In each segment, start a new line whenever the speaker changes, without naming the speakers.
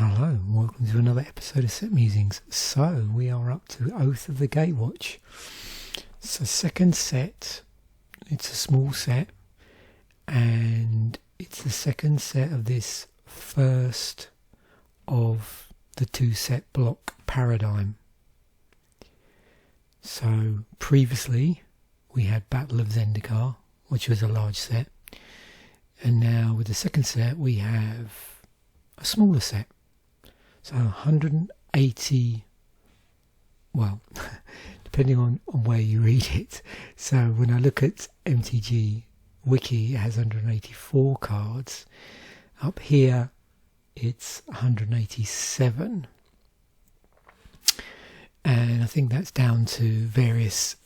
Hello and welcome to another episode of Set Musings. So we are up to Oath of the Gatewatch. So second set, it's a small set and it's the second set of this first of the two set block paradigm. So previously we had Battle of Zendikar, which was a large set, and now with the second set we have a smaller set. So 180, well, depending on where you read it. So when I look at MTG Wiki, it has 184 cards. Up here, it's 187. And I think that's down to various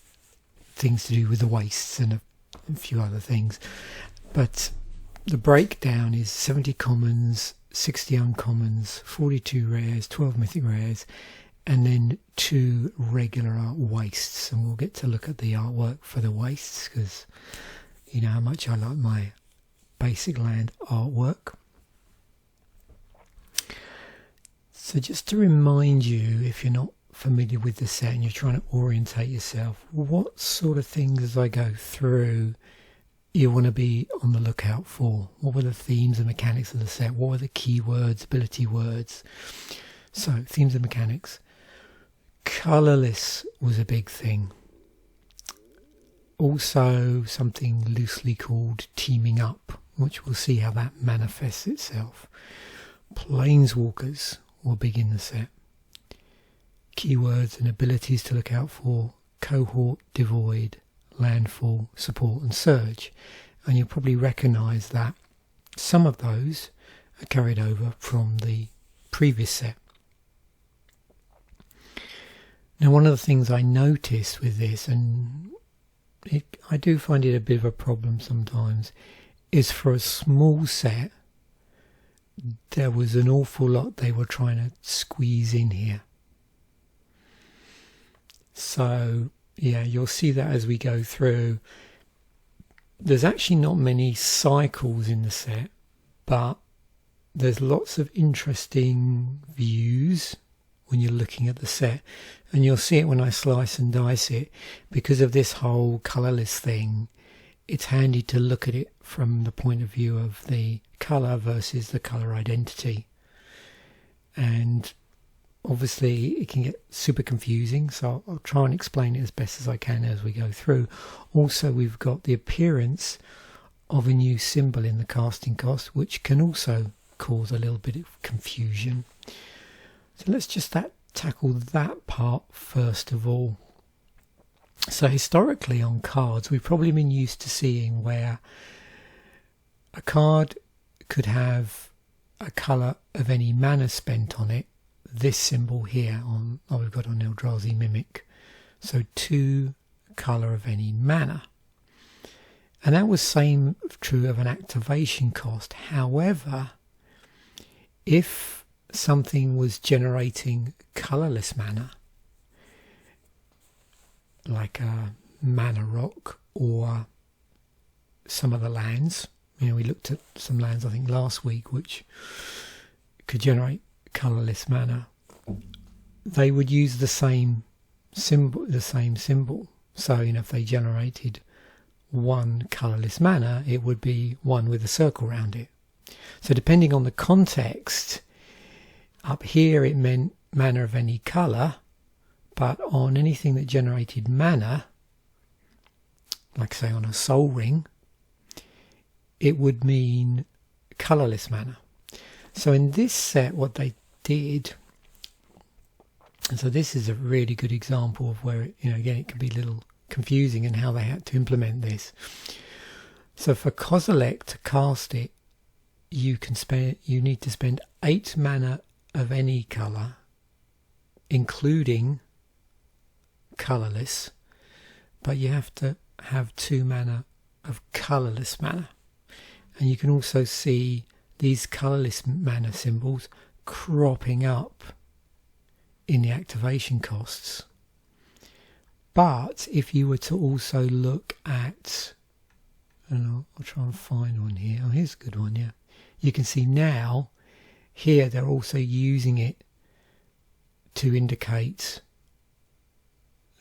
things to do with the wastes and a few other things. But the breakdown is 70 commons, 60 uncommons, 42 rares, 12 mythic rares, and then 2 regular wastes. And we'll get to look at the artwork for the wastes because you know how much I like my basic land artwork. So just to remind you, if you're not familiar with the set and you're trying to orientate yourself, what sort of things as I go through you want to be on the lookout for? What were the themes and mechanics of the set? What were the keywords, ability words? So, themes and mechanics. Colourless was a big thing. Also, something loosely called teaming up, which we'll see how that manifests itself. Planeswalkers were big in the set. Keywords and abilities to look out for: cohort, devoid, landfall, support and surge. And you'll probably recognise that some of those are carried over from the previous set. Now one of the things I noticed with this, and I do find it a bit of a problem sometimes, is for a small set there was an awful lot they were trying to squeeze in here. So yeah, you'll see that as we go through. There's actually not many cycles in the set, but there's lots of interesting views when you're looking at the set, and you'll see it when I slice and dice it. Because of this whole colourless thing, it's handy to look at it from the point of view of the colour versus the colour identity. And obviously it can get super confusing, so I'll try and explain it as best as I can as we go through. Also, we've got the appearance of a new symbol in the casting cost, which can also cause a little bit of confusion. So let's just tackle that part first of all. So historically on cards, we've probably been used to seeing where a card could have a colour of any mana spent on it. This symbol here on, we've got on Eldrazi Mimic. So 2 colour of any mana. And that was same true of an activation cost. However, if something was generating colourless mana, like a mana rock or some of the lands, you know, we looked at some lands I think last week which could generate colourless mana, they would use the same symbol. So, you know, if they generated 1 colourless mana, it would be 1 with a circle around it. So depending on the context, up here it meant mana of any colour, but on anything that generated mana, like say on a soul ring, it would mean colourless mana. So in this set what they did, and so this is a really good example of where it, you know, again it can be a little confusing in how they had to implement this. So for Kozilek to cast it, you need to spend 8 mana of any colour, including colourless, but you have to have 2 mana of colourless mana. And you can also see these colourless mana symbols cropping up in the activation costs. But if you were to also look at, and I'll try and find one here. Oh, here's a good one, yeah. You can see now here they're also using it to indicate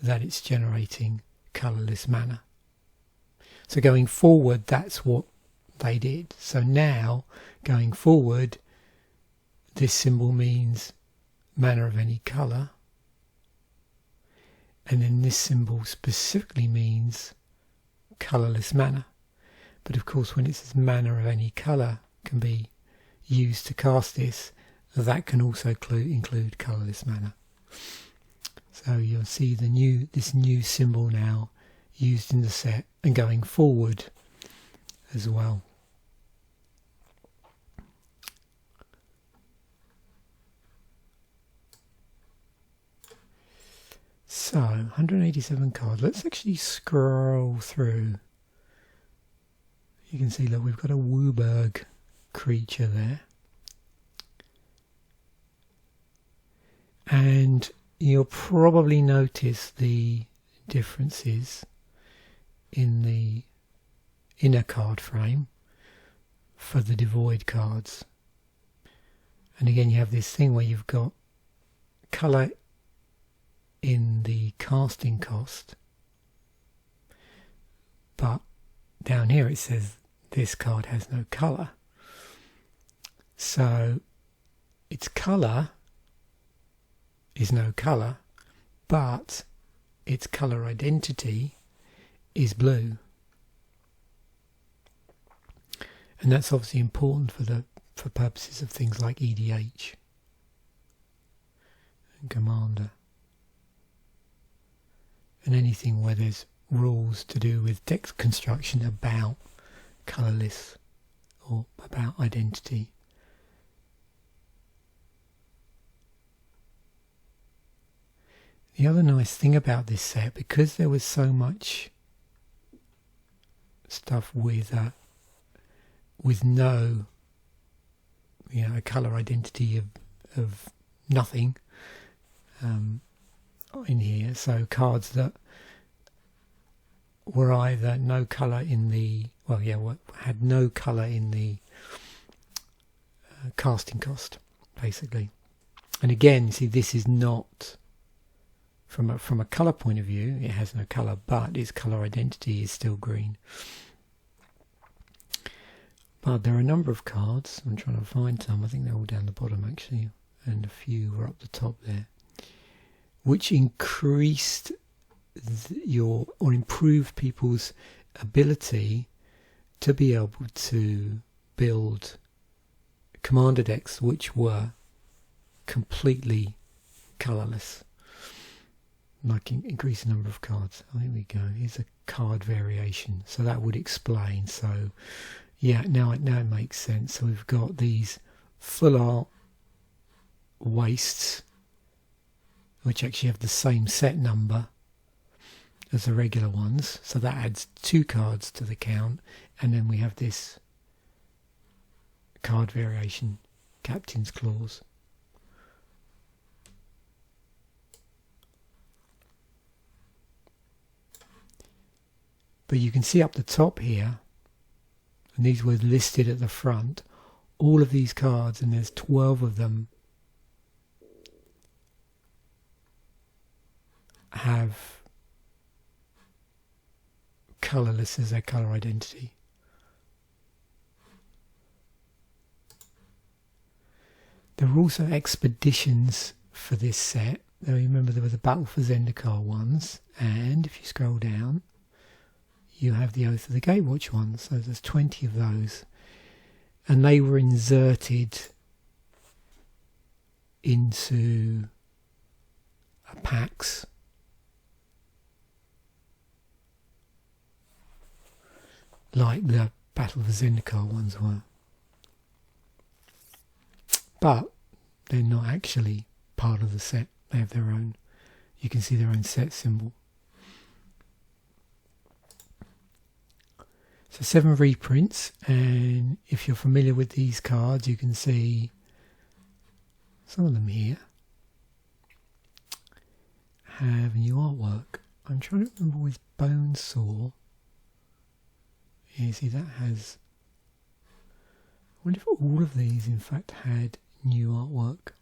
that it's generating colourless mana. So going forward, that's what they did. So now, going forward, this symbol means mana of any colour, and then this symbol specifically means colourless mana. But of course, when it says mana of any colour can be used to cast this, that can also include colourless mana. So you'll see this new symbol now used in the set and going forward as well. So 187 cards. Let's actually scroll through. You can see, look, we've got a Wooburg creature there. And you'll probably notice the differences in the inner card frame for the devoid cards. And again, you have this thing where you've got colour in the casting cost, but down here it says this card has no colour. So its colour is no colour, but its colour identity is blue. And that's obviously important for purposes of things like EDH and Commander, and anything where there's rules to do with deck construction about colourless or about identity. The other nice thing about this set, because there was so much stuff with no, a colour identity of nothing in here, so cards that were either no colour in the, had no colour in the casting cost, basically. And again, see, this is not, from a colour point of view, it has no colour, but its colour identity is still green. But there are a number of cards, I'm trying to find some, I think they're all down the bottom actually, and a few were up the top there, which increased or improved people's ability to be able to build commander decks which were completely colourless. Like increase the number of cards. Oh, here we go. Here's a card variation. So that would explain. So yeah, now it makes sense. So we've got these full art wastes, which actually have the same set number as the regular ones. So that adds 2 cards to the count. And then we have this card variation, Captain's Clause. But you can see up the top here, and these were listed at the front, all of these cards, and there's 12 of them, have colourless as their colour identity. There were also expeditions for this set. Now remember, there were the Battle for Zendikar ones, and if you scroll down, you have the Oath of the Gatewatch ones. So there's 20 of those, and they were inserted into packs. Like the Battle for Zendikar ones were. But they're not actually part of the set. They have their own, you can see their own set symbol. So 7 reprints, and if you're familiar with these cards, you can see some of them here have new artwork. I'm trying to remember with Bonesaw. Yeah, you see that has, I wonder if all of these in fact had new artwork.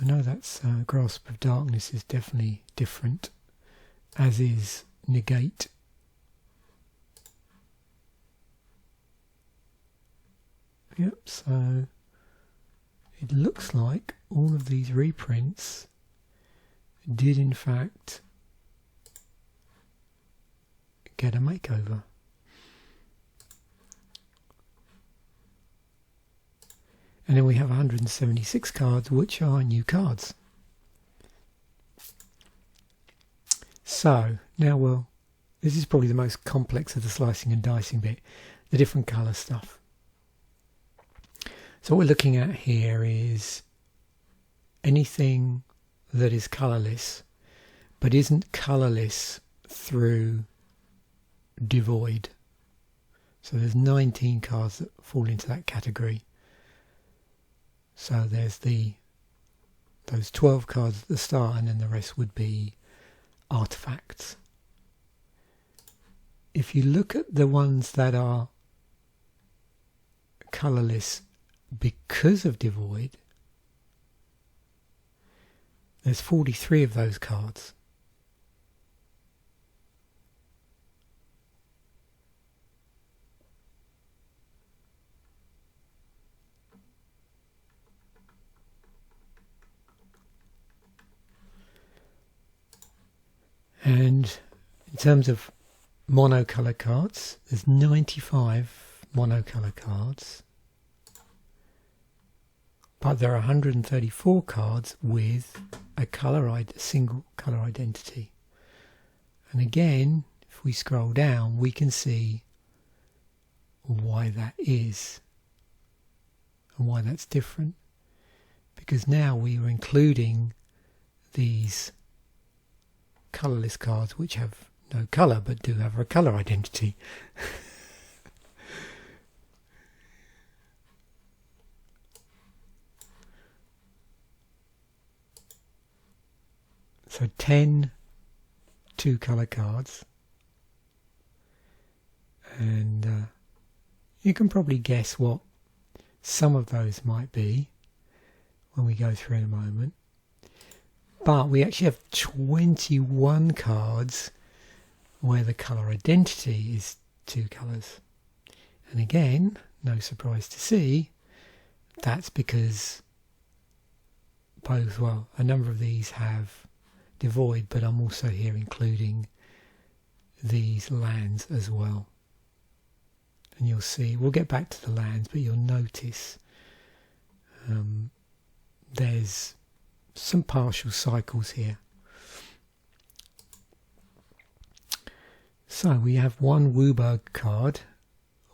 I know that's Grasp of Darkness is definitely different, as is Negate. Yep, so it looks like all of these reprints did in fact get a makeover. And then we have 176 cards, which are new cards. So, now this is probably the most complex of the slicing and dicing bit, the different colour stuff. So what we're looking at here is anything that is colourless, but isn't colourless through devoid. So there's 19 cards that fall into that category. So there's those 12 cards at the start, and then the rest would be artifacts. If you look at the ones that are colourless because of devoid, there's 43 of those cards. And in terms of monocolour cards, there's 95 monocolour cards. But there are 134 cards with a single colour identity. And again, if we scroll down, we can see why that is and why that's different. Because now we are including these colourless cards which have no colour but do have a colour identity. So 10 two-colour cards, and you can probably guess what some of those might be when we go through in a moment. But we actually have 21 cards where the colour identity is two colours. And again, no surprise to see, that's because a number of these have devoid, but I'm also here including these lands as well. And you'll see, we'll get back to the lands, but you'll notice there's some partial cycles here. So we have one Wooburg card,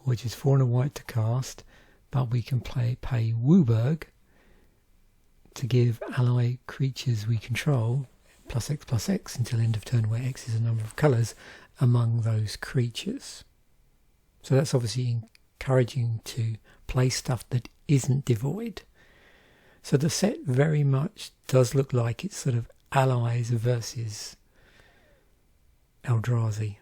which is 4 and a white to cast, but we can pay Wooburg to give ally creatures we control +X until end of turn, where X is a number of colours among those creatures. So that's obviously encouraging to play stuff that isn't devoid. So the set very much does look like it's sort of allies versus Eldrazi.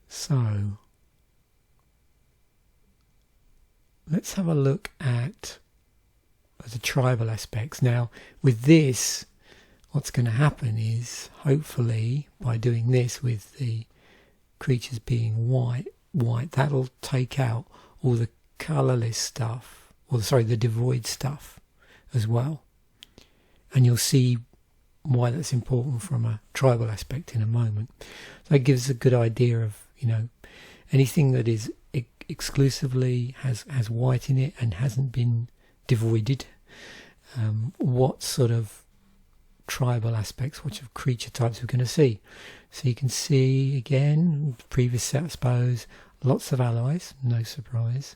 So let's have a look at the tribal aspects. Now with this, what's going to happen is, hopefully by doing this with the creatures being white, that'll take out all the colourless stuff, the devoid stuff as well. And you'll see why that's important from a tribal aspect in a moment. So it gives a good idea of, anything that is exclusively has white in it and hasn't been devoided, what sort of tribal aspects, what sort of creature types we're going to see. So you can see again, previous set I suppose, lots of allies, no surprise.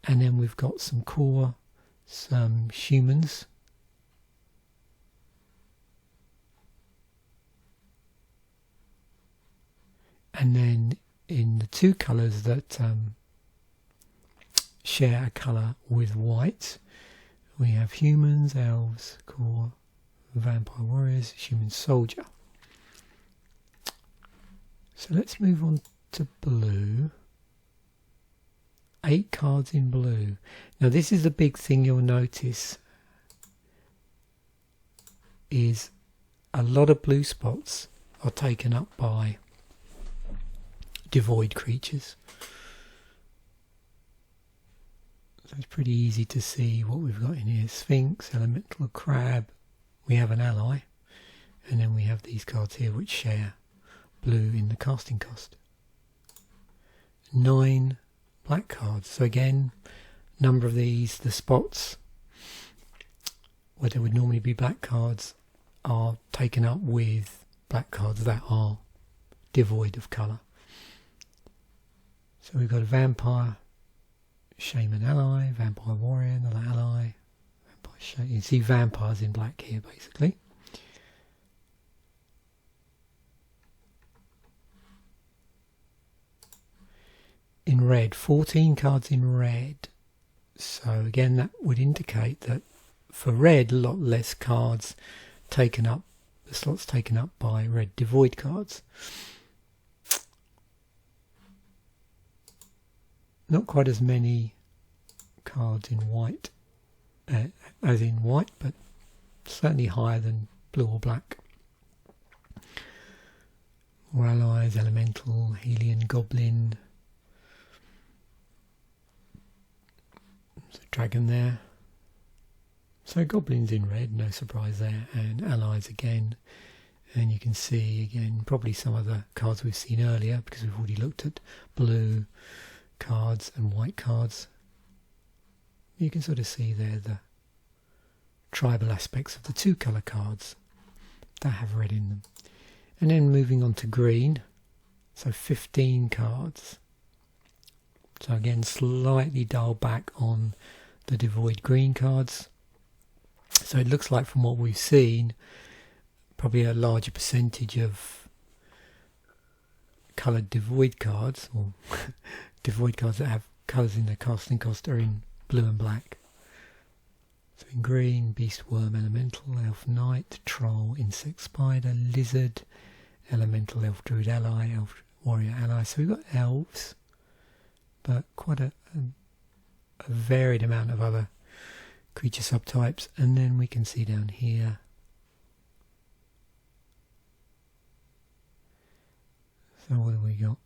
And then we've got some core, some humans. And then in the two colours that share a colour with white. We have humans, elves, core, vampire warriors, human soldier. So let's move on to blue. 8 cards in blue. Now this is the big thing you'll notice, is a lot of blue spots are taken up by devoid creatures. So it's pretty easy to see what we've got in here. Sphinx, elemental, crab. We have an ally. And then we have these cards here which share blue in the casting cost. 9 black cards. So again, number of these, the spots where there would normally be black cards are taken up with black cards that are devoid of colour. So we've got a vampire, shaman ally, vampire warrior, another ally, vampire shaman. You can see vampires in black here basically. In red, 14 cards in red. So again, that would indicate that for red, a lot less cards taken up, the slots taken up by red devoid cards. Not quite as many cards in white, as in white, but certainly higher than blue or black. More allies, elemental, Helian, goblin. There's a dragon there. So goblins in red, no surprise there, and allies again. And you can see again probably some of the cards we've seen earlier, because we've already looked at blue cards and white cards. You can sort of see there the tribal aspects of the 2 colour cards that have red in them. And then moving on to green, so 15 cards. So again, slightly dialed back on the devoid green cards. So it looks like from what we've seen, probably a larger percentage of coloured devoid cards, or devoid cards that have colours in their casting cost, are in blue and black. So in green, beast, worm, elemental, elf, knight, troll, insect, spider, lizard, elemental, elf, druid, ally, elf, warrior, ally. So we've got elves, but quite a varied amount of other creature subtypes. And then we can see down here so what have we got?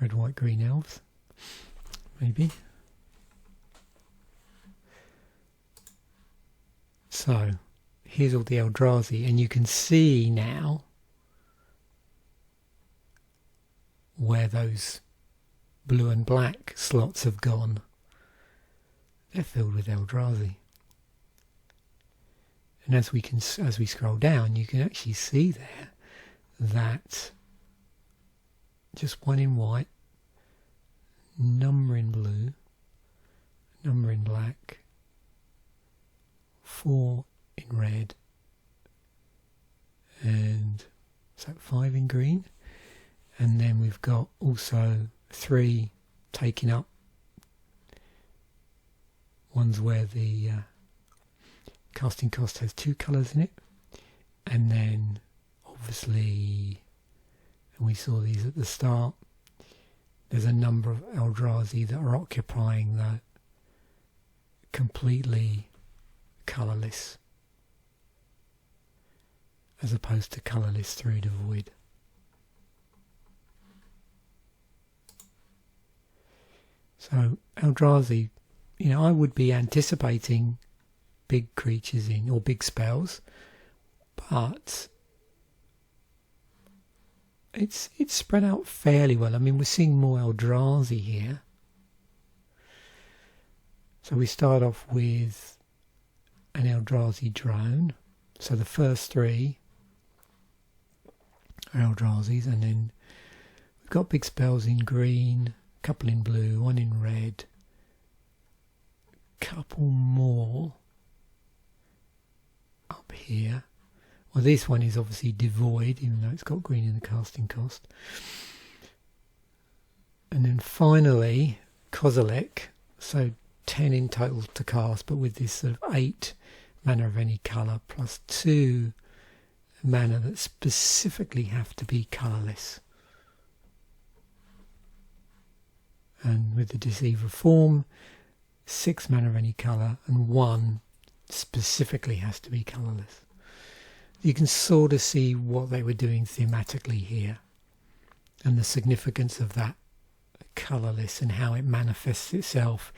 Red, white, green elves, maybe. So here's all the Eldrazi, and you can see now where those blue and black slots have gone. They're filled with Eldrazi. And as we scroll down, you can actually see there that just 1 in white, number in blue, number in black, 4 in red, and so 5 in green. And then we've got also 3 taking up ones where the casting cost has 2 colours in it, and then obviously, and we saw these at the start, there's a number of Eldrazi that are occupying the completely colourless, as opposed to colourless through devoid. So Eldrazi, you know, I would be anticipating big creatures in, or big spells, but it's spread out fairly well. I mean, we're seeing more Eldrazi here. So we start off with an Eldrazi drone. So the first 3 are Eldrazi's, and then we've got big spells in green, a couple in blue, 1 in red, couple more up here. Well, this one is obviously devoid, even though it's got green in the casting cost. And then finally, Kozilek, So 10 in total to cast, but with this sort of 8 mana of any colour plus 2 mana that specifically have to be colourless. And with the Deceiver form, 6 mana of any colour and 1 specifically has to be colourless. You can sort of see what they were doing thematically here and the significance of that colourless and how it manifests itself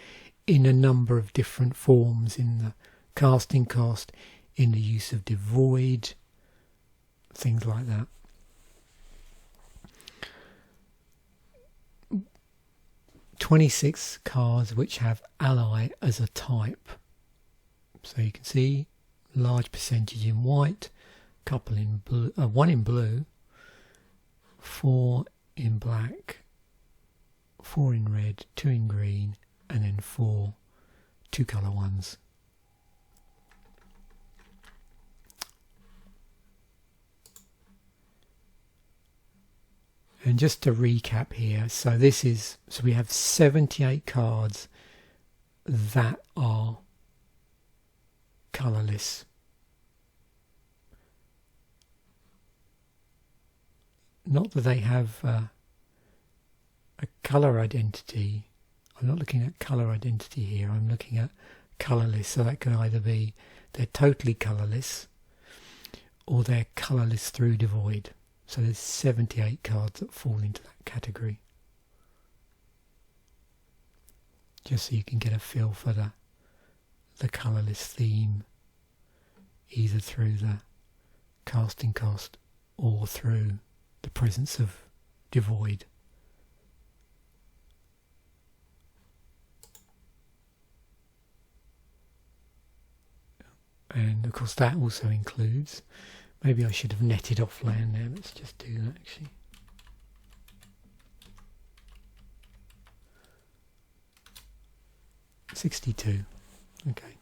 in a number of different forms in the casting cost, in the use of devoid, things like that. "26 cards which have ally as a type." So you can see large percentage in white, couple in blue, 1 in blue, 4 in black, 4 in red, 2 in green, and then 4 two-colour ones. And just to recap here, so we have 78 cards that are colourless. Not that they have a colour identity. I'm not looking at colour identity here. I'm looking at colourless. So that could either be they're totally colourless or they're colourless through devoid. So there's 78 cards that fall into that category. Just so you can get a feel for the colourless theme, either through the casting cost or through the presence of devoid. And of course that also includes, maybe I should have netted off land there, let's just do that actually. $62, okay,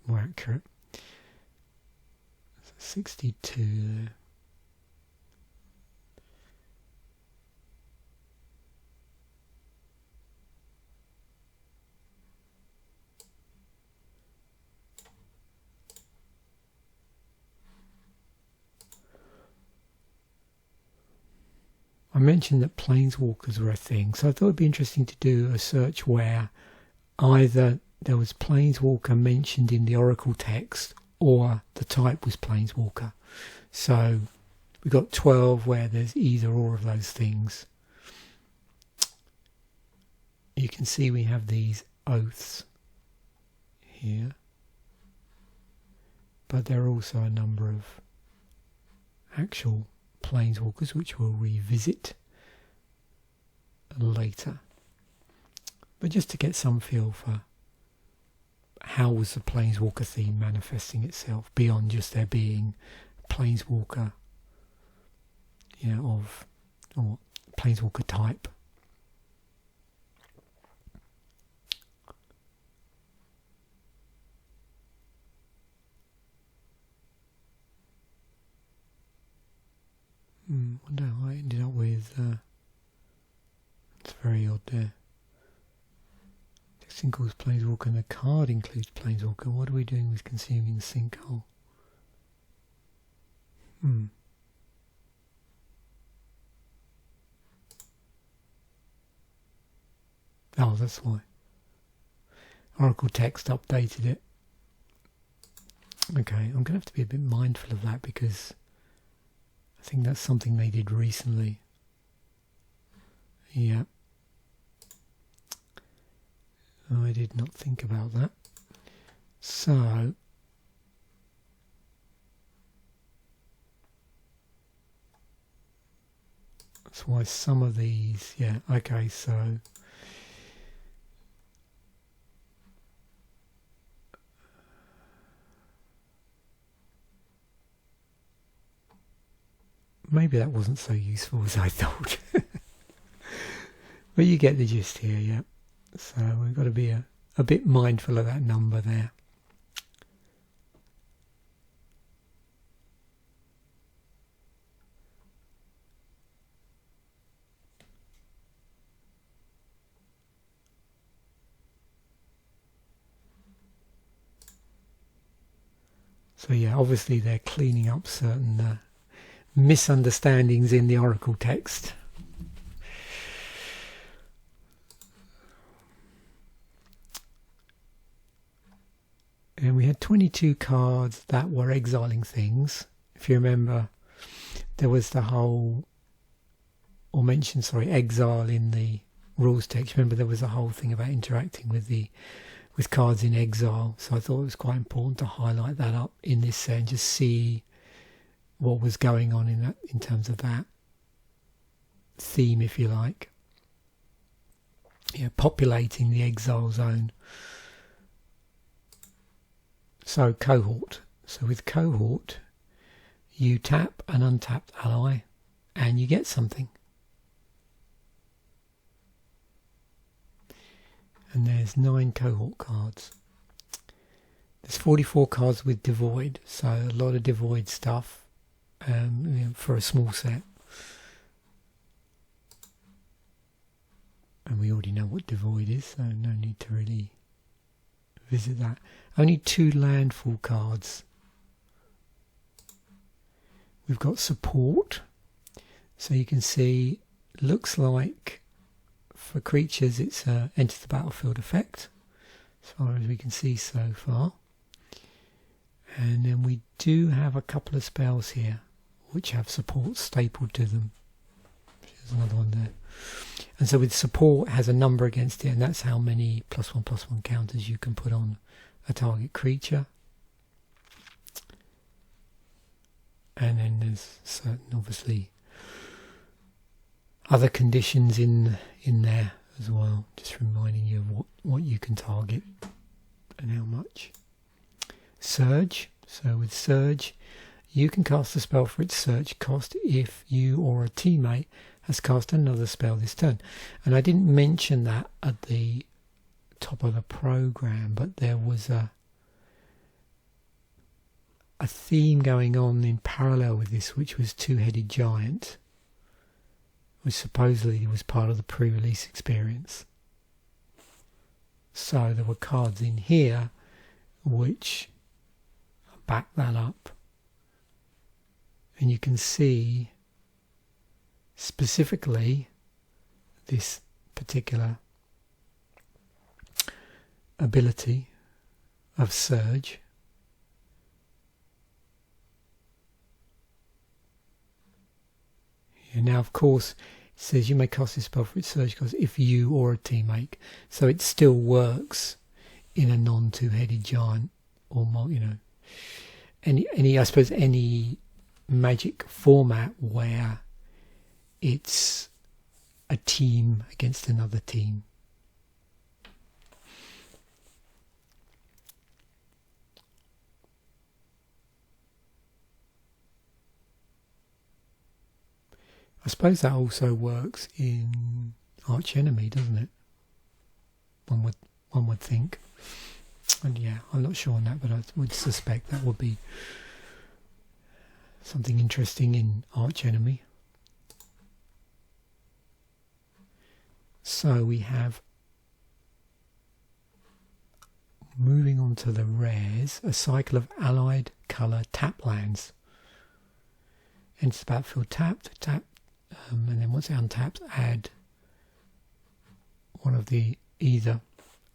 more accurate. So 62 there. I mentioned that planeswalkers were a thing, so I thought it'd be interesting to do a search where either there was planeswalker mentioned in the Oracle text or the type was planeswalker. So we've got 12 where there's either or of those things. You can see we have these oaths here, but there are also a number of actual planeswalkers which we'll revisit later. But just to get some feel for how was the planeswalker theme manifesting itself beyond just there being planeswalker, or planeswalker type. Wonder how I ended up with. It's very odd there. Text includes planeswalker and the card includes planeswalker. What are we doing with consuming the sinkhole? Oh, that's why. Oracle text updated it. Okay, I'm going to have to be a bit mindful of that because I think that's something they did recently. Yeah. I did not think about that. So that's why some of these, yeah, okay, so maybe that wasn't so useful as I thought. But you get the gist here, yeah. So we've got to be a bit mindful of that number there. So yeah, obviously they're cleaning up certain misunderstandings in the Oracle text. And we had 22 cards that were exiling things. If you remember, there was the whole, or mentioned, sorry, exile in the rules text. Remember, there was a whole thing about interacting with cards in exile. So I thought it was quite important to highlight that up in this set and just see what was going on in that, in terms of that theme, if you like. Yeah, populating the exile zone. So cohort. So with cohort, you tap an untapped ally and you get something. And there's 9 cohort cards. There's 44 cards with devoid, so a lot of devoid stuff for a small set. And we already know what devoid is, so no need to really visit that. Only 2 landfall cards. We've got support, so you can see, looks like for creatures it's enter the battlefield effect, as far as we can see so far. And then we do have a couple of spells here which have support stapled to them. There's another one there. And so with support, it has a number against it, and that's how many +1/+1 counters you can put on a target creature. And then there's certain, obviously, other conditions in there as well, just reminding you of what you can target and how much. Surge. So with Surge, you can cast a spell for its search cost if you or a teammate has cast another spell this turn. And I didn't mention that at the top of the program, but there was a theme going on in parallel with this, which was Two-Headed Giant, which supposedly was part of the pre-release experience. So there were cards in here which back that up, and you can see specifically this particular ability of Surge. And now, of course, it says you may cast this spell for its Surge cost if you or a teammate. So it still works in a non-two-headed giant, or more, any I suppose any Magic format where it's a team against another team. I suppose that also works in Arch Enemy, doesn't it? One would think. And yeah, I'm not sure on that, but I would suspect that would be something interesting in Arch Enemy. So we have, moving on to the rares, a cycle of allied colour tap lands. Enters the battlefield tapped, and then once it untapped, add one of either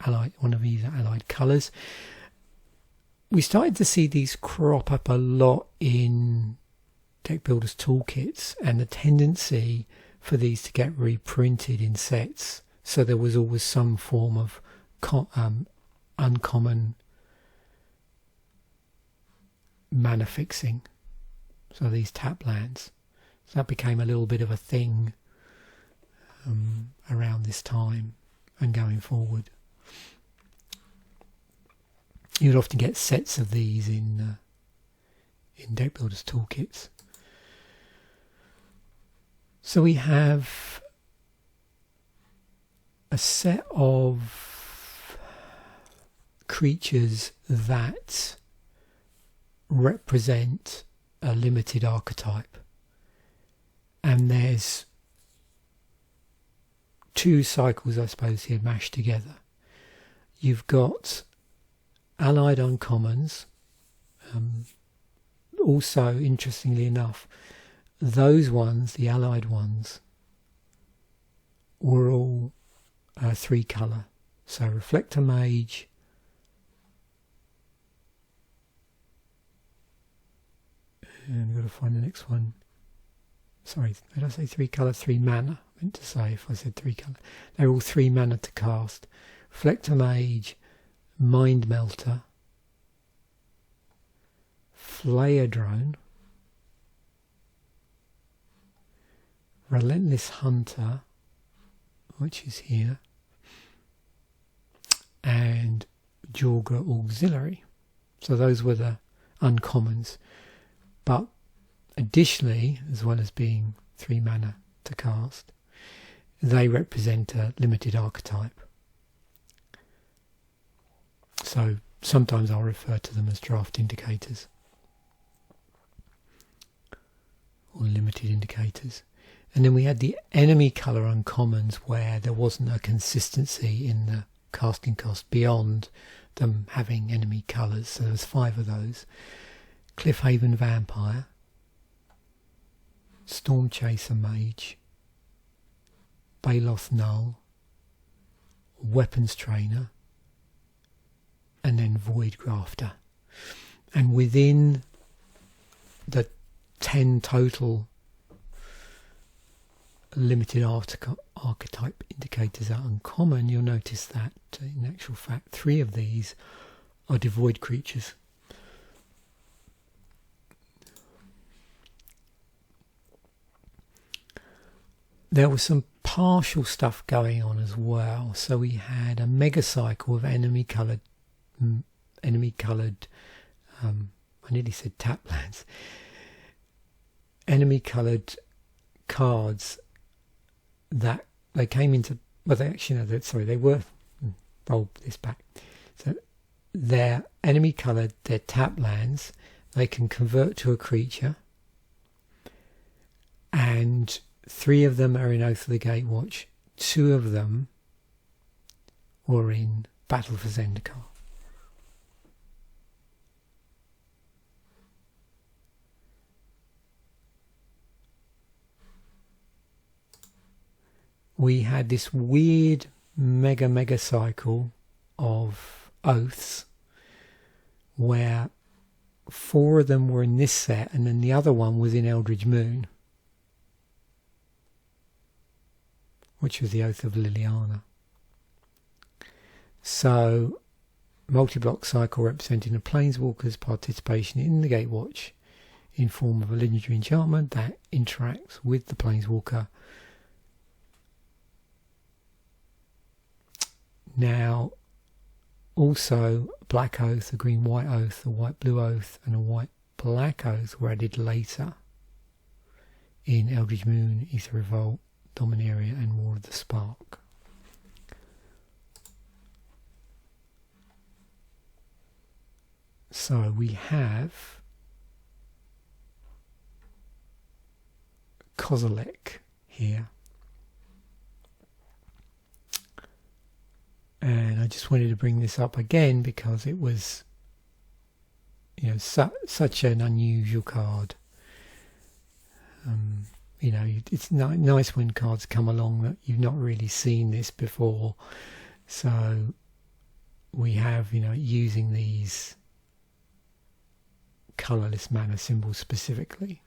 allied colours. We started to see these crop up a lot in deck builders toolkits, and the tendency for these to get reprinted in sets. So there was always some form of uncommon mana fixing. So these tap lands. So that became a little bit of a thing around this time and going forward. You'd often get sets of these in deck builders toolkits. So we have a set of creatures that represent a limited archetype, and there's 2 cycles, I suppose, here mashed together. You've got allied uncommons, Also, interestingly enough, those ones, the allied ones, were all 3 colour. So Reflector Mage, and we've got to find the next one. Sorry, did I say 3 colour? 3 mana, I meant to say if I said 3 colour. They're all 3 mana to cast. Reflector Mage, Mind Melter, Flayer Drone, Relentless Hunter, which is here, and Jorga Auxiliary. So those were the uncommons. But additionally, as well as being 3 mana to cast, they represent a limited archetype. So sometimes I'll refer to them as draft indicators or limited indicators. And then we had the enemy colour uncommons, where there wasn't a consistency in the casting cost beyond them having enemy colours. So there's 5 of those. Cliffhaven Vampire, Storm Chaser Mage, Baloth Null, Weapons Trainer, and then Void Grafter. And within the 10 total limited archetype indicators are uncommon, you'll notice that in actual fact 3 of these are devoid creatures. There was some partial stuff going on as well. So we had a mega cycle of enemy coloured I nearly said tap lands, enemy coloured cards that they came into, well, they actually, no, they were, roll this back. So they're enemy coloured, they're tap lands, they can convert to a creature, and 3 of them are in Oath of the Gatewatch, 2 of them were in Battle for Zendikar. We had this weird mega cycle of oaths where 4 of them were in this set and then the other one was in Eldritch Moon, which was the Oath of Liliana. So, multi-block cycle representing a Planeswalker's participation in the Gatewatch in form of a legendary enchantment that interacts with the Planeswalker. Now, also Black Oath, a Green-White Oath, a White-Blue Oath and a White-Black Oath were added later in Eldritch Moon, Aether Revolt, Dominaria and War of the Spark. So we have Kozilek here. And I just wanted to bring this up again because it was, such an unusual card. It's nice when cards come along that you've not really seen this before. So we have, using these colourless mana symbols specifically.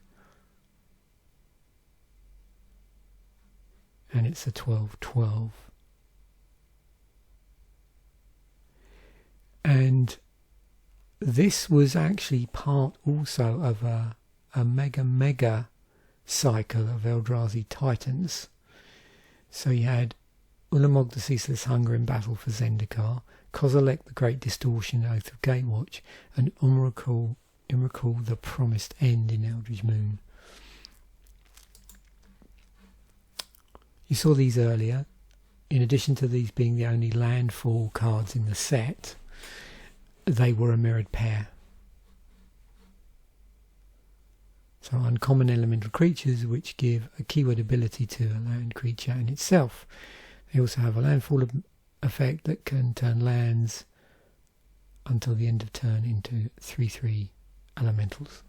And it's a 12/12. And this was actually part also of a mega cycle of Eldrazi Titans. So you had Ulamog the Ceaseless Hunger in Battle for Zendikar, Kozilek the Great Distortion, Oath of Gatewatch, and Umrakul the Promised End in Eldritch Moon. You saw these earlier. In addition to these being the only landfall cards in the set, they were a mirrored pair. So uncommon elemental creatures which give a keyword ability to a land creature in itself. They also have a landfall effect that can turn lands until the end of turn into 3/3 elementals.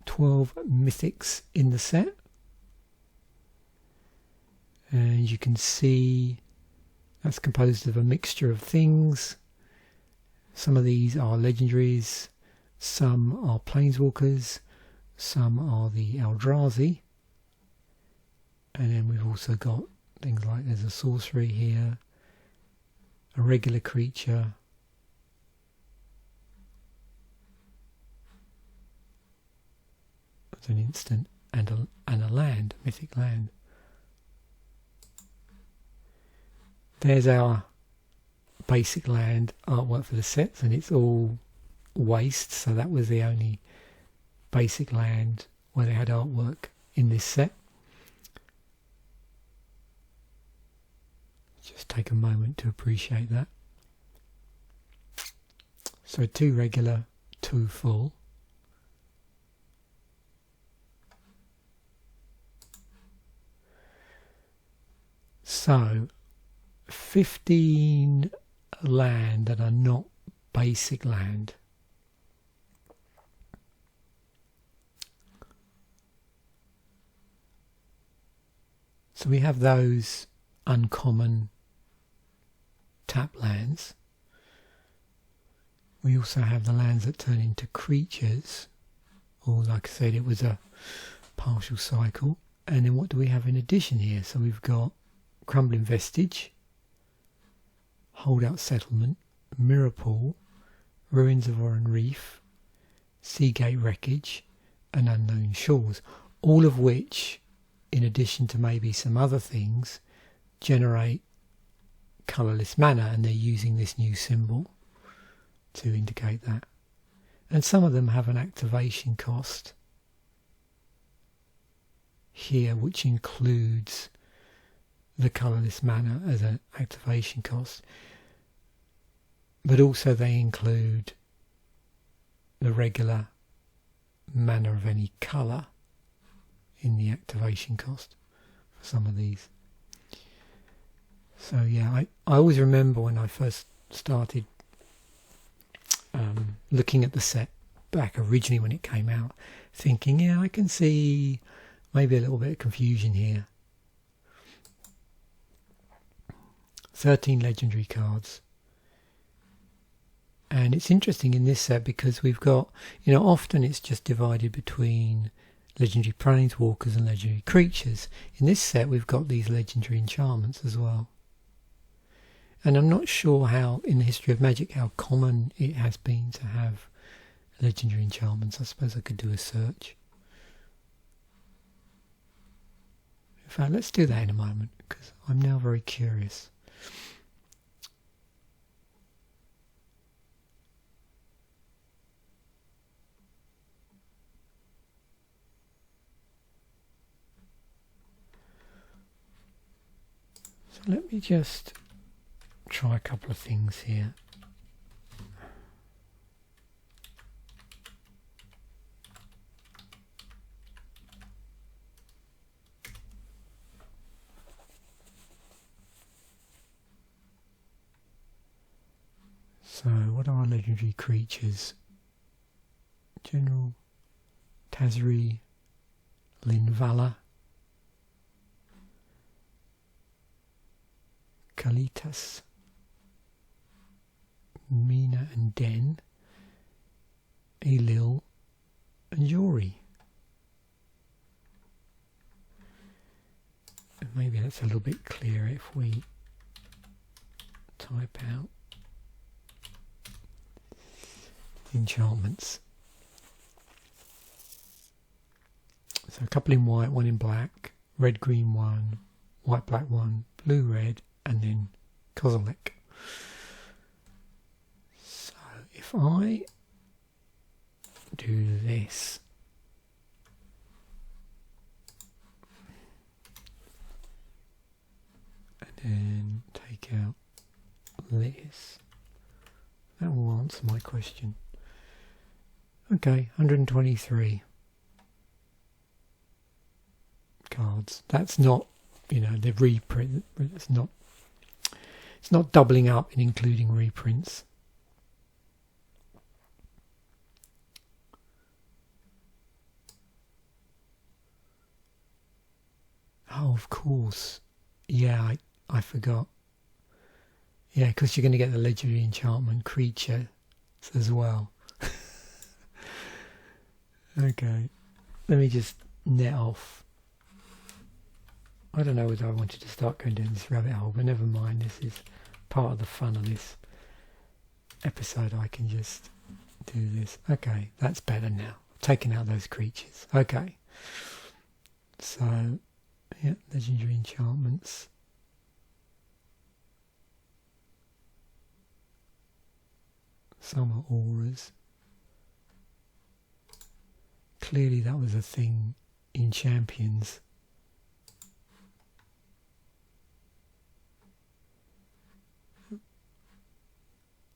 12 mythics in the set, and you can see that's composed of a mixture of things. Some of these are legendaries, some are planeswalkers, some are the Eldrazi, and then we've also got things like there's a sorcery here, a regular creature, as an instant, and a land, a mythic land. There's our basic land artwork for the sets, and it's all waste, so that was the only basic land where they had artwork in this set. Just take a moment to appreciate that. So 2 regular, 2 full. So 15 land that are not basic land. So we have those uncommon tap lands. We also have the lands that turn into creatures, or like I said, it was a partial cycle. And then what do we have in addition here? So we've got Crumbling Vestige, Holdout Settlement, Mirror Pool, Ruins of Oran Reef, Seagate Wreckage, and Unknown Shores, all of which, in addition to maybe some other things, generate colourless mana, and they're using this new symbol to indicate that. And some of them have an activation cost here, which includes the colourless mana as an activation cost, but also they include the regular mana of any colour in the activation cost for some of these. So yeah, I always remember when I first started looking at the set back originally when it came out, thinking, yeah, I can see maybe a little bit of confusion here. 13 legendary cards. And it's interesting in this set because we've got, often it's just divided between legendary planeswalkers and legendary creatures. In this set we've got these legendary enchantments as well. And I'm not sure how, in the history of Magic, how common it has been to have legendary enchantments. I suppose I could do a search. In fact, let's do that in a moment, because I'm now very curious. So let me just try a couple of things here. So what are legendary creatures? General Tazri, Linvala, Kalitas, Mina and Den, Elil and Yori. And maybe that's a little bit clearer if we type out enchantments. So a couple in white, one in black, red green one, white black one, blue red, and then Kozilek. So if I do this, and then take out this, that will answer my question. Okay, 123 cards. That's not, the reprint. It's not doubling up and including reprints. of course. Yeah, I forgot. Yeah, because you're going to get the legendary enchantment creature as well. Okay, let me just net off. I don't know whether I wanted to start going down this rabbit hole, but never mind. This is part of the fun of this episode. I can just do this. Okay, that's better now. Taking out those creatures. Okay. So, yeah, legendary enchantments. Some are auras. Clearly that was a thing in Champions.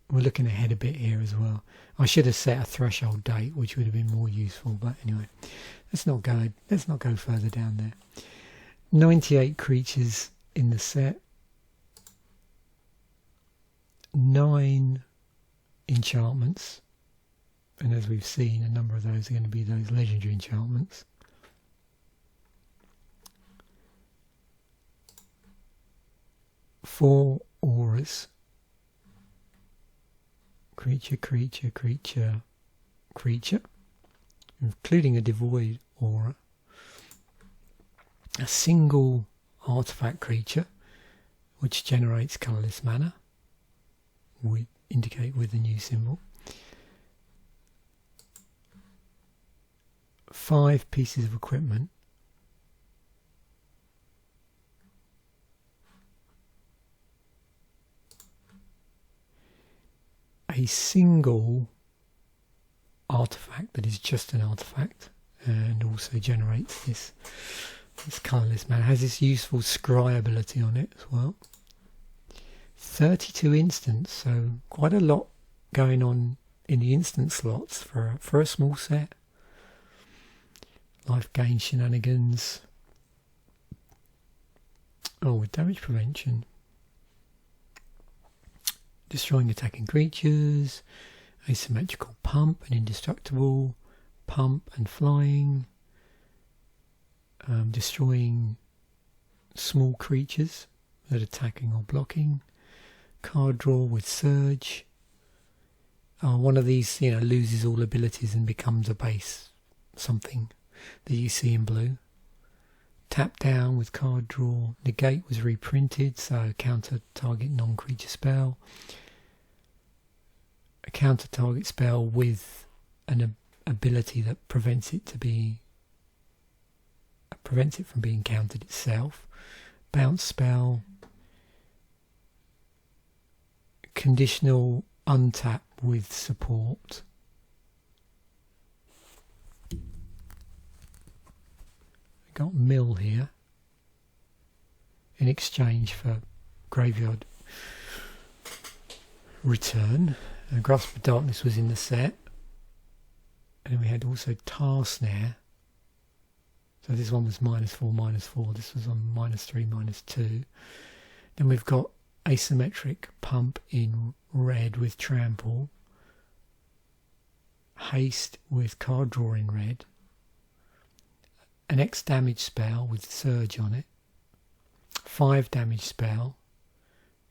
We're looking ahead a bit here as well. I should have set a threshold date, which would have been more useful, but anyway, let's not go further down there. 98 creatures in the set. 9 enchantments. And as we've seen, a number of those are going to be those legendary enchantments. Four auras. Creature, including a devoid aura. A single artifact creature, which generates colourless mana. We indicate with the new symbol. 5 pieces of equipment. A single artifact that is just an artifact and also generates this colourless mana. Has this useful scry ability on it as well. 32 instants, so quite a lot going on in the instant slots for a small set. Life gain shenanigans. Oh, with damage prevention. Destroying attacking creatures. Asymmetrical pump and indestructible. Pump and flying. Destroying small creatures that are attacking or blocking. Card draw with surge. One of these, loses all abilities and becomes a base something that you see in blue. Tap down with card draw. Negate was reprinted, so counter target non-creature spell. A counter target spell with an ability that prevents it from being countered itself. Bounce spell. Conditional untap with support. Got mill here in exchange for graveyard return. Grasp of Darkness was in the set, and then we had also Tar Snare. So this one was -4/-4. This was on -3/-2. Then we've got Asymmetric Pump in red with Trample, Haste with card draw in red, an X damage spell with Surge on it, 5 damage spell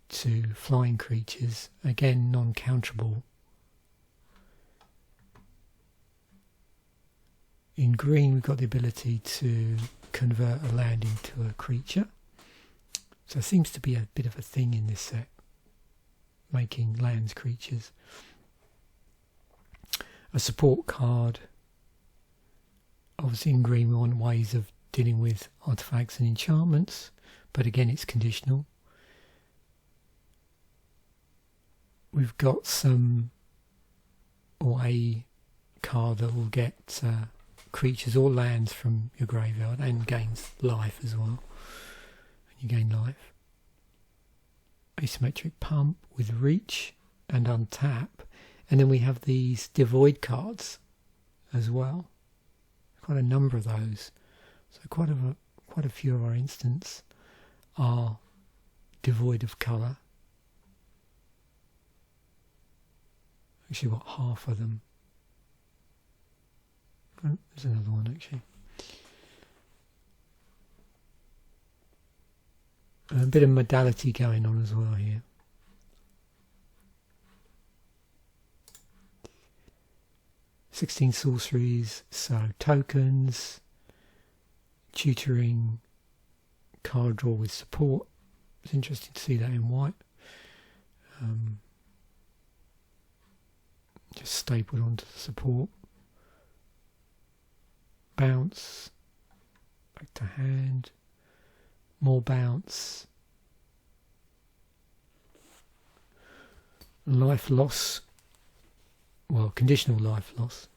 to flying creatures, again non-counterable. In green we've got the ability to convert a land into a creature. So it seems to be a bit of a thing in this set, making lands creatures. A support card. Obviously in green we want ways of dealing with artifacts and enchantments, but again it's conditional. We've got a card that will get creatures or lands from your graveyard and gains life as well. You gain life. Asymmetric Pump with Reach and Untap, and then we have these Devoid cards as well. Quite a number of those. So quite a few of our instants are devoid of colour. Actually, what, half of them? Oh, there's another one actually. A bit of modality going on as well here. "16 sorceries", so tokens, tutoring, card draw with support. It's interesting to see that in white. Just stapled onto the support. Bounce, back to hand, more bounce. Life loss, well, conditional life loss.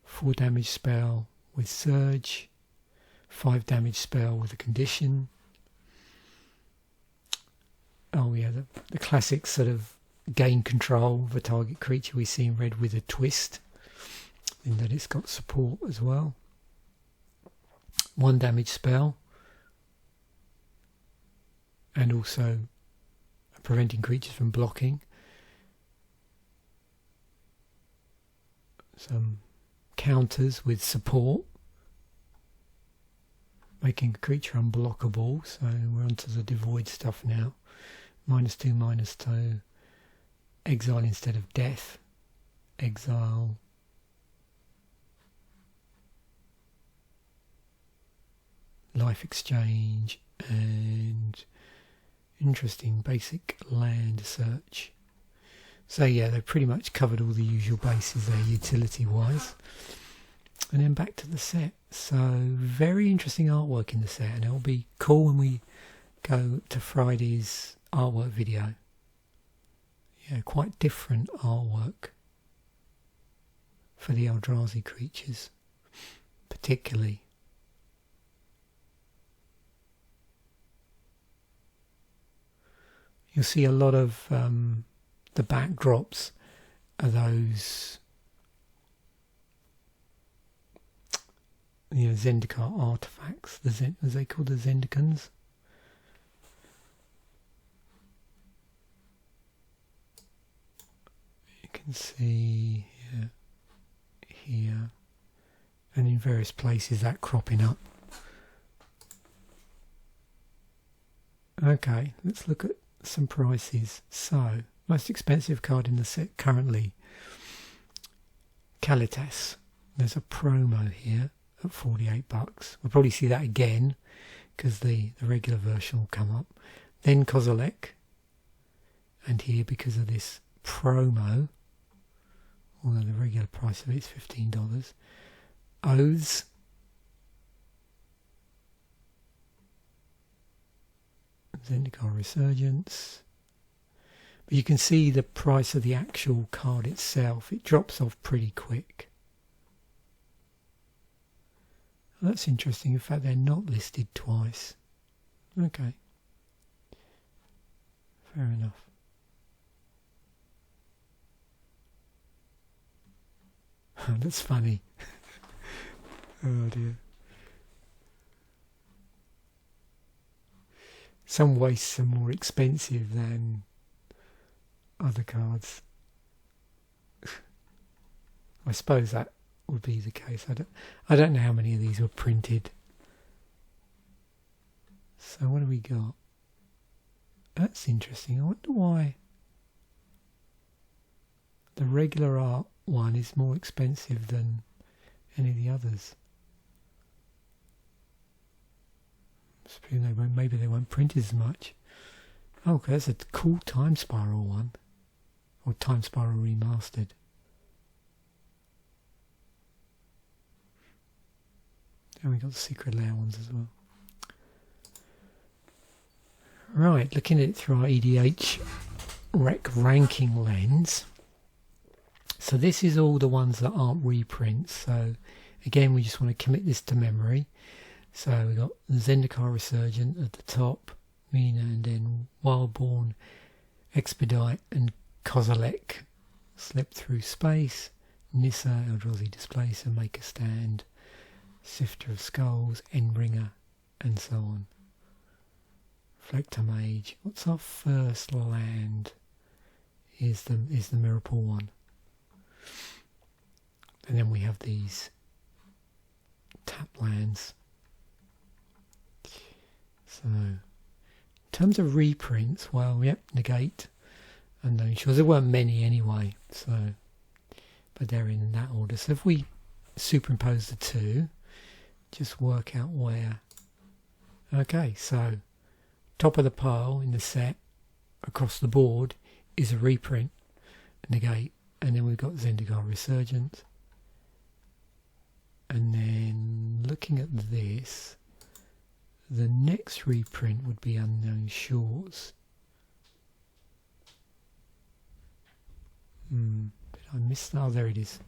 4 damage spell with surge, 5 damage spell with a condition. Oh yeah, the classic sort of gain control of a target creature we see in red with a twist, in that it's got support as well. 1 damage spell, and also preventing creatures from blocking. Some counters with support, making a creature unblockable. So we're onto the devoid stuff now. -2/-2. Exile instead of death. Exile. Life exchange, and interesting basic land search. So yeah, they've pretty much covered all the usual bases there utility wise. And then back to the set. So very interesting artwork in the set, and it'll be cool when we go to Friday's artwork video. Yeah, quite different artwork for the Eldrazi creatures, particularly. You'll see a lot of the backdrops are those, Zendikar artifacts, as they call the Zendikans. You can see here, and in various places that cropping up. Okay, let's look at some prices. So, most expensive card in the set currently, Kalitas. There's a promo here at $48. We'll probably see that again because the regular version will come up. Then Kozilek, and here because of this promo, although the regular price of it is $15. Oaths, Zendikar Resurgence. But you can see the price of the actual card itself, it drops off pretty quick. That's interesting. In fact, they're not listed twice. Okay. Fair enough. That's funny. Oh dear. Some wastes are more expensive than other cards. I suppose that would be the case. I don't know how many of these were printed. So what do we got? That's interesting. I wonder why the regular art one is more expensive than any of the others. Maybe they won't print as much. Oh, okay, that's a cool Time Spiral one. Or Time Spiral Remastered. And we got the Secret Lair ones as well. Right, looking at it through our EDH rec ranking lens. So this is all the ones that aren't reprints. So again, we just want to commit this to memory. So we got Zendikar Resurgent at the top, Mina, and then Wildborn, Expedite, and Kozilek, Slip Through Space, Nissa, Eldrazi Displacer, Make a Stand, Sifter of Skulls, Endbringer, and so on. Reflector Mage. What's our first land? Is the Mirrorpool one. And then we have these tap lands. So terms of reprints, well, yep, negate, unknown shores. There weren't many anyway, so, but they're in that order. So if we superimpose the two, just work out where. Okay, so top of the pile in the set across the board is a reprint, negate, and then we've got Zendikar Resurgence. And then looking at this, the next reprint would be Unknown Shores. Did I miss that? Oh, there it is.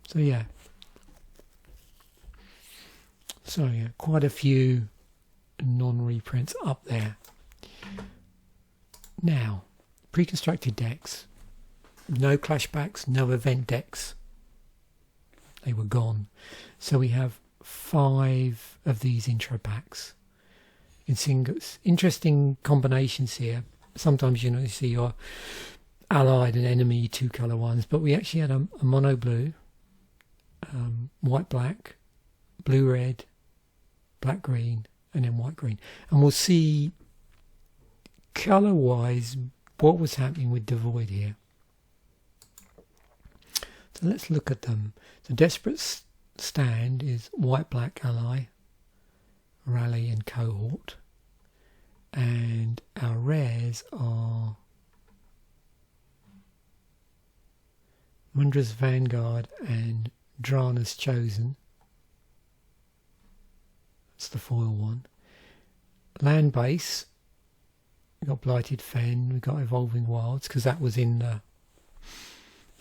So yeah. So yeah, quite a few non-reprints up there. Now, pre-constructed decks. No clashbacks, no event decks. They were gone. So we have 5 of these intro packs. You can see interesting combinations here. Sometimes you see your allied and enemy 2-colour ones, but we actually had a mono blue, white black, blue red, black green, and then white green. And we'll see colour wise what was happening with Devoid here. So let's look at them. So Desperate Stand is white black ally, rally and cohort, and our rares are Mundra's Vanguard and Drana's Chosen. That's the foil one. Land base, we got Blighted Fen, we got Evolving Wilds, because that was in the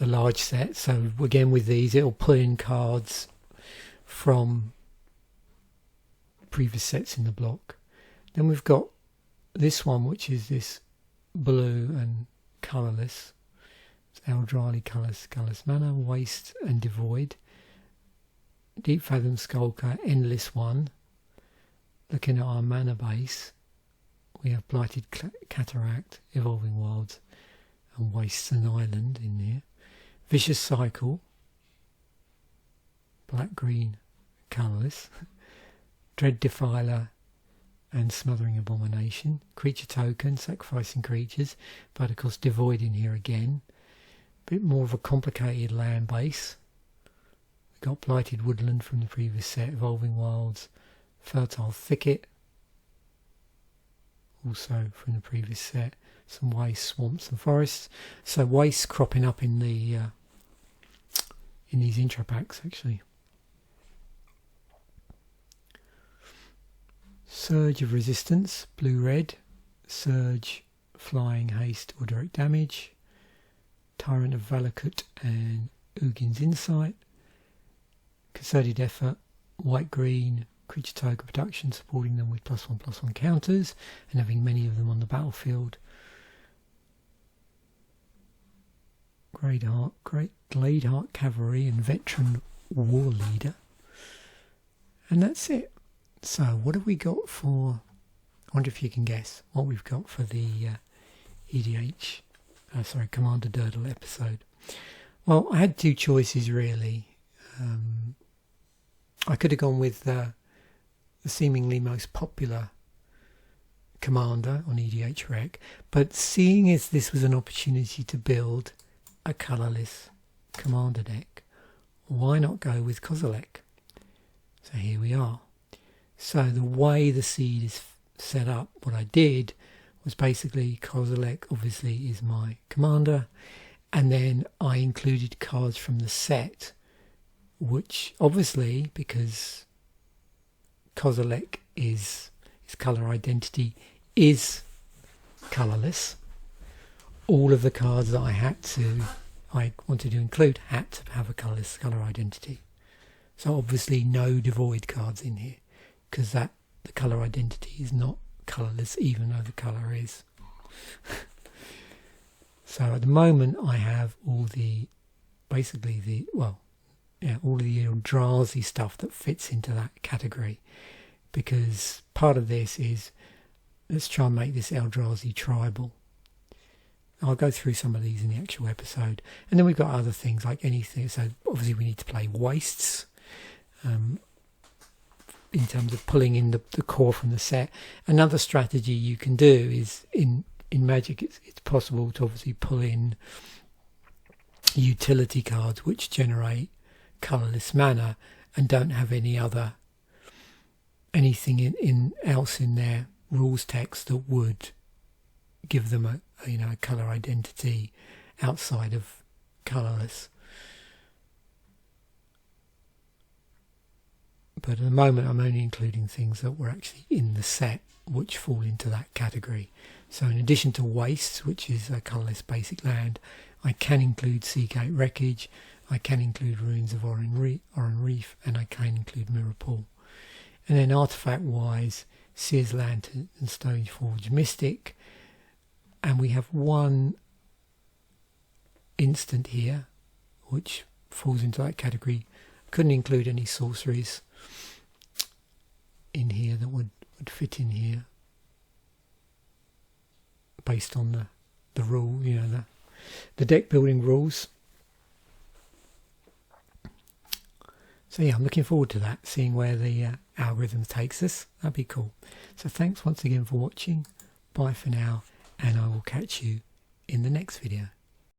large set. So again with these, it'll pull in cards from previous sets in the block. Then we've got this one, which is this blue and colourless. It's Eldrali colourless mana, Waste and Devoid. Deep Fathom Skulker, Endless One. Looking at our mana base, we have Blighted Cataract, Evolving Wilds, and Wastes and Island in there. Vicious Cycle, black green, colourless. Dread Defiler and Smothering Abomination. Creature token, sacrificing creatures, but of course Devoid in here again. A bit more of a complicated land base. We got Blighted Woodland from the previous set, Evolving Wilds, Fertile Thicket, also from the previous set, some wastes, swamps and forests. So wastes cropping up in the in these intro packs actually. Surge of Resistance, blue-red, Surge, Flying, Haste or Direct Damage, Tyrant of Valakut and Ugin's Insight, Concerted Effort, white-green, creature token production, supporting them with +1/+1 counters and having many of them on the battlefield. Gladeheart Cavalry and Veteran War Leader. And that's it. So what have we got for, I wonder if you can guess what we've got for the Commander Durdle episode. Well, I had 2 choices really. I could have gone with the seemingly most popular commander on EDH Rec, but seeing as this was an opportunity to build a colourless commander deck, why not go with Kozilek? So here we are. So the way the seed is set up, what I did was basically Kozilek obviously is my commander, and then I included cards from the set, which obviously, because Kozilek is his colour identity is colourless, all of the cards that I wanted to include had to have a colourless colour identity. So obviously no Devoid cards in here, because the colour identity is not colourless, even though the colour is. So at the moment I have all the Eldrazi stuff that fits into that category, because part of this is, let's try and make this Eldrazi tribal. I'll go through some of these in the actual episode. And then we've got other things like anything. So obviously we need to play wastes. in terms of pulling in the core from the set. Another strategy you can do is in Magic, it's possible to obviously pull in utility cards which generate colourless mana and don't have anything else in their rules text that would give them a colour identity outside of colourless. But at the moment I'm only including things that were actually in the set which fall into that category. So in addition to Wastes, which is a colourless basic land, I can include Seagate Wreckage, I can include Ruins of Oran Reef, and I can include Mirror Pool. And then artifact wise, Seer's Lantern and Stoneforge Mystic, and we have one instant here which falls into that category. Couldn't include any sorceries in here that would fit in here based on the rule, the deck building rules. So yeah, I'm looking forward to that, seeing where the algorithm takes us. That'd be cool. So thanks once again for watching. Bye for now, and I will catch you in the next video.